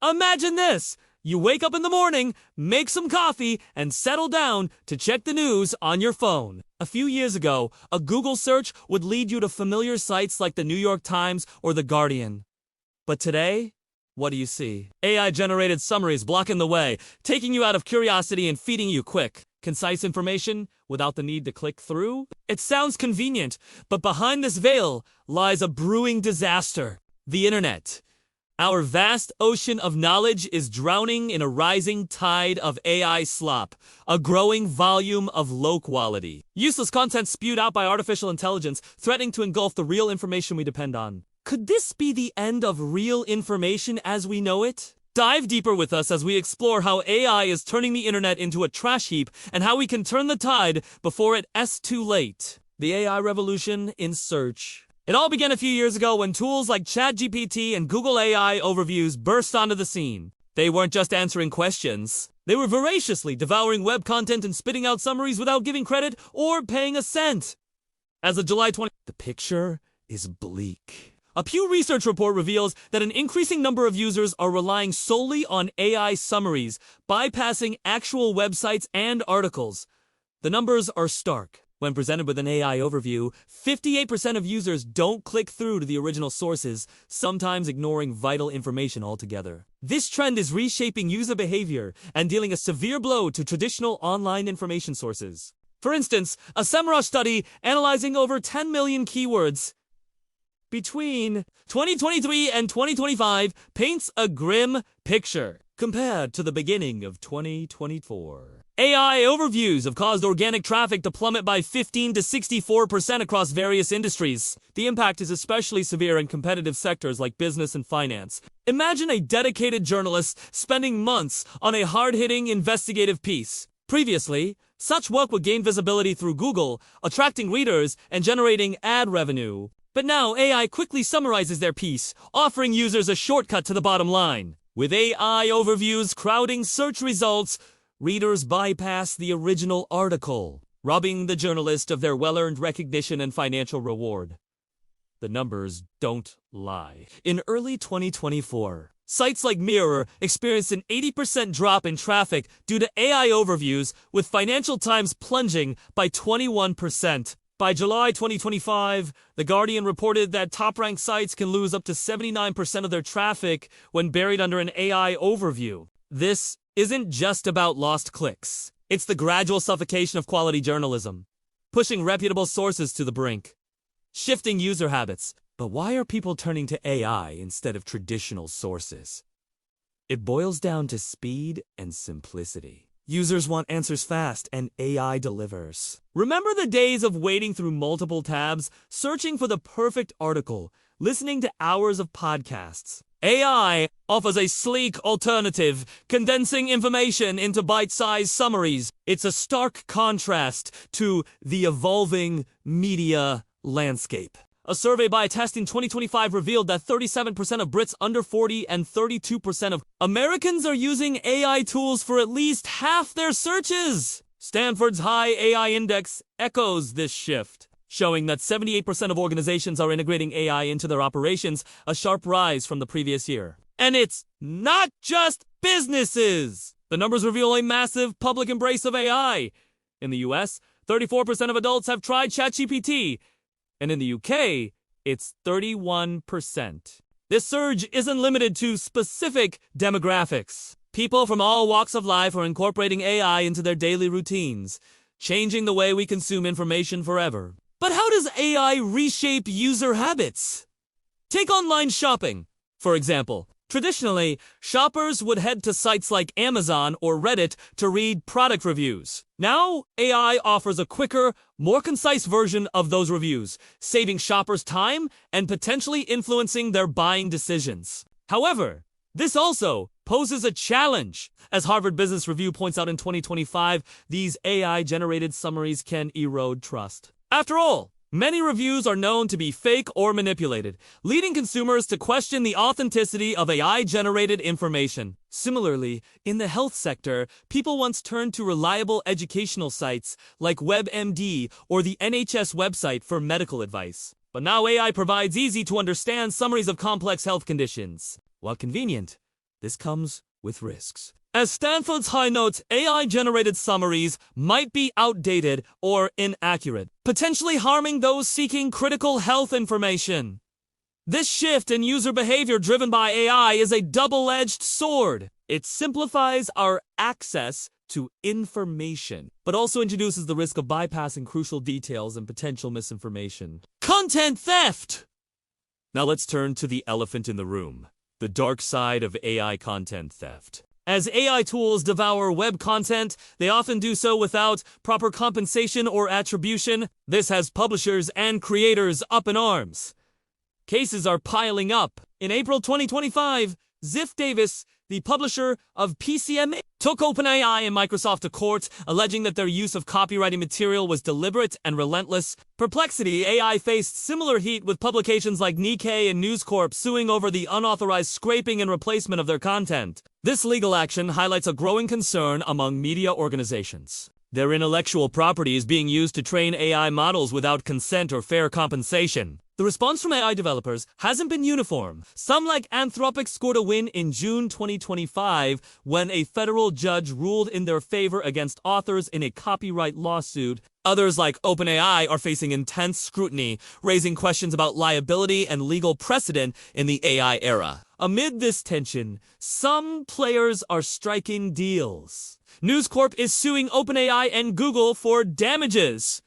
Imagine this! You wake up in the morning, make some coffee, and settle down to check the news on your phone. A few years ago, a Google search would lead you to familiar sites like the New York Times or the Guardian. But today, what do you see? AI-generated summaries blocking the way, taking you out of curiosity and feeding you quick, concise information without the need to click through? It sounds convenient, but behind this veil lies a brewing disaster: the internet. Our vast ocean of knowledge is drowning in a rising tide of AI slop, a growing volume of low quality, useless content spewed out by artificial intelligence, threatening to engulf the real information we depend on. Could this be the end of real information as we know it? Dive deeper with us as we explore how AI is turning the internet into a trash heap and how we can turn the tide before it's too late. The AI revolution in search. It all began a few years ago when tools like ChatGPT and Google AI overviews burst onto the scene. They weren't just answering questions. They were voraciously devouring web content and spitting out summaries without giving credit or paying a cent. As of July 20, the picture is bleak. A Pew Research report reveals that an increasing number of users are relying solely on AI summaries, bypassing actual websites and articles. The numbers are stark. When presented with an AI overview, 58% of users don't click through to the original sources, sometimes ignoring vital information altogether. This trend is reshaping user behavior and dealing a severe blow to traditional online information sources. For instance, a SEMrush study analyzing over 10 million keywords between 2023 and 2025 paints a grim picture compared to the beginning of 2024. AI overviews have caused organic traffic to plummet by 15 to 64% across various industries. The impact is especially severe in competitive sectors like business and finance. Imagine a dedicated journalist spending months on a hard-hitting investigative piece. Previously, such work would gain visibility through Google, attracting readers and generating ad revenue. But now AI quickly summarizes their piece, offering users a shortcut to the bottom line. With AI overviews crowding search results, readers bypass the original article, robbing the journalist of their well-earned recognition and financial reward. The numbers don't lie. In early 2024, sites like Mirror experienced an 80% drop in traffic due to AI overviews, with Financial Times plunging by 21%. By July 2025, The Guardian reported that top-ranked sites can lose up to 79% of their traffic when buried under an AI overview. This isn't just about lost clicks. It's the gradual suffocation of quality journalism, pushing reputable sources to the brink, shifting user habits. But why are people turning to AI instead of traditional sources? It boils down to speed and simplicity. Users want answers fast, and AI delivers. Remember the days of waiting through multiple tabs, searching for the perfect article, listening to hours of podcasts? AI offers a sleek alternative, condensing information into bite-sized summaries. It's a stark contrast to the evolving media landscape. A survey by Test in 2025 revealed that 37% of Brits under 40 and 32% of Americans are using AI tools for at least half their searches. Stanford's high AI index echoes this shift, showing that 78% of organizations are integrating AI into their operations, a sharp rise from the previous year. And it's not just businesses. The numbers reveal a massive public embrace of AI. In the US, 34% of adults have tried ChatGPT, and in the UK, it's 31%. This surge isn't limited to specific demographics. People from all walks of life are incorporating AI into their daily routines, changing the way we consume information forever. But how does AI reshape user habits? Take online shopping, for example. Traditionally, shoppers would head to sites like Amazon or Reddit to read product reviews. Now, AI offers a quicker, more concise version of those reviews, saving shoppers time and potentially influencing their buying decisions. However, this also poses a challenge. As Harvard Business Review points out in 2025, these AI-generated summaries can erode trust. After all, many reviews are known to be fake or manipulated, leading consumers to question the authenticity of AI-generated information. Similarly, in the health sector, people once turned to reliable educational sites like WebMD or the NHS website for medical advice. But now AI provides easy-to-understand summaries of complex health conditions. While convenient, this comes with risks. As Stanford's High notes, AI-generated summaries might be outdated or inaccurate, potentially harming those seeking critical health information. This shift in user behavior driven by AI is a double-edged sword. It simplifies our access to information, but also introduces the risk of bypassing crucial details and potential misinformation. Content theft! Now let's turn to the elephant in the room, the dark side of AI content theft. As AI tools devour web content, they often do so without proper compensation or attribution. This has publishers and creators up in arms. Cases are piling up. In April 2025, Ziff Davis, the publisher of PCM, took OpenAI and Microsoft to court, alleging that their use of copyrighted material was deliberate and relentless. Perplexity AI faced similar heat with publications like Nikkei and News Corp suing over the unauthorized scraping and replacement of their content. This legal action highlights a growing concern among media organizations. Their intellectual property is being used to train AI models without consent or fair compensation. The response from AI developers hasn't been uniform. Some, like Anthropic, scored a win in June 2025 when a federal judge ruled in their favor against authors in a copyright lawsuit. Others, like OpenAI, are facing intense scrutiny, raising questions about liability and legal precedent in the AI era. Amid this tension, some players are striking deals. News Corp is suing OpenAI and Google for damages,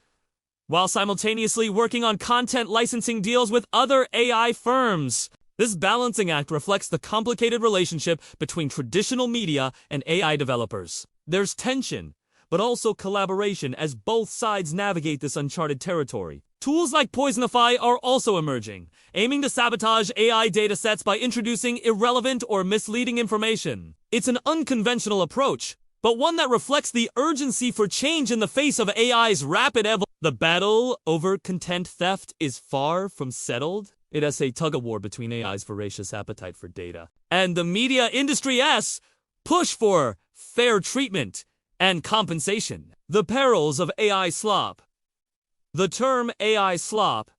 while simultaneously working on content licensing deals with other AI firms. This balancing act reflects the complicated relationship between traditional media and AI developers. There's tension, but also collaboration as both sides navigate this uncharted territory. Tools like Poisonify are also emerging, aiming to sabotage AI datasets by introducing irrelevant or misleading information. It's an unconventional approach, but one that reflects the urgency for change in the face of AI's rapid evolution. The battle over content theft is far from settled. It is a tug-of-war between AI's voracious appetite for data and the media industry's push for fair treatment and compensation. The perils of AI slop. The term AI slop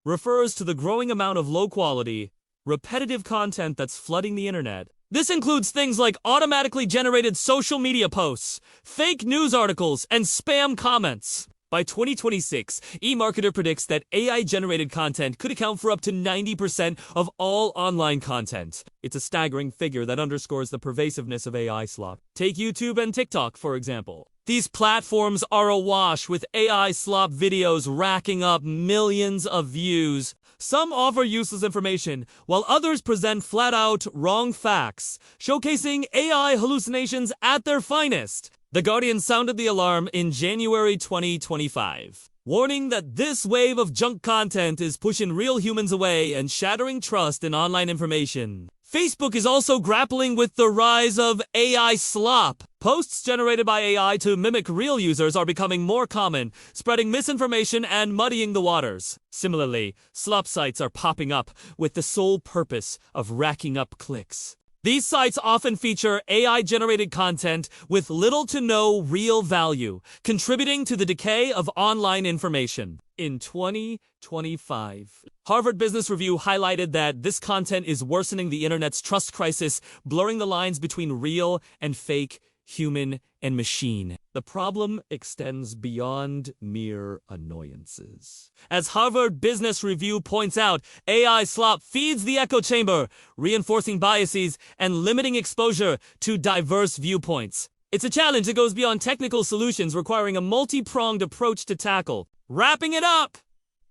refers to the growing amount of low-quality, repetitive content that's flooding the internet. This includes things like automatically generated social media posts, fake news articles, and spam comments. By 2026, eMarketer predicts that AI-generated content could account for up to 90% of all online content. It's a staggering figure that underscores the pervasiveness of AI slop. Take YouTube and TikTok, for example. These platforms are awash with AI slop videos racking up millions of views. Some offer useless information, while others present flat-out wrong facts, showcasing AI hallucinations at their finest. The Guardian sounded the alarm in January 2025, warning that this wave of junk content is pushing real humans away and shattering trust in online information. Facebook is also grappling with the rise of AI slop. Posts generated by AI to mimic real users are becoming more common, spreading misinformation and muddying the waters. Similarly, slop sites are popping up with the sole purpose of racking up clicks. These sites often feature AI-generated content with little to no real value, contributing to the decay of online information. In 2025, Harvard Business Review highlighted that this content is worsening the internet's trust crisis, blurring the lines between real and fake, human and machine. The problem extends beyond mere annoyances. As Harvard Business Review points out, AI slop feeds the echo chamber, reinforcing biases and limiting exposure to diverse viewpoints. It's a challenge that goes beyond technical solutions, requiring a multi-pronged approach to tackle. Wrapping it up!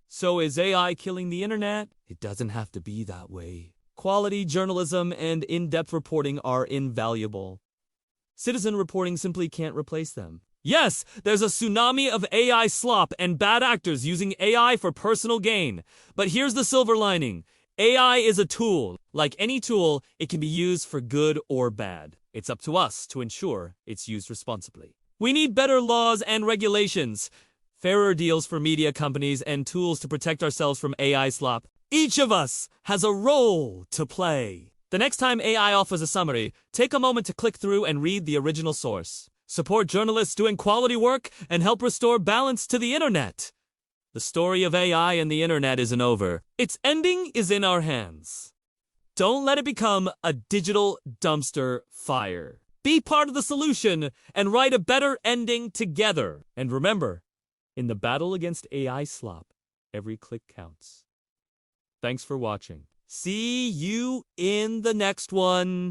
So is AI killing the internet? It doesn't have to be that way. Quality journalism and in-depth reporting are invaluable. Citizen reporting simply can't replace them. Yes, there's a tsunami of AI slop and bad actors using AI for personal gain. But here's the silver lining. AI is a tool. Like any tool, it can be used for good or bad. It's up to us to ensure it's used responsibly. We need better laws and regulations, fairer deals for media companies, and tools to protect ourselves from AI slop. Each of us has a role to play. The next time AI offers a summary, take a moment to click through and read the original source. Support journalists doing quality work and help restore balance to the internet. The story of AI and the internet isn't over. Its ending is in our hands. Don't let it become a digital dumpster fire. Be part of the solution and write a better ending together. And remember, in the battle against AI slop, every click counts. Thanks for watching. See you in the next one.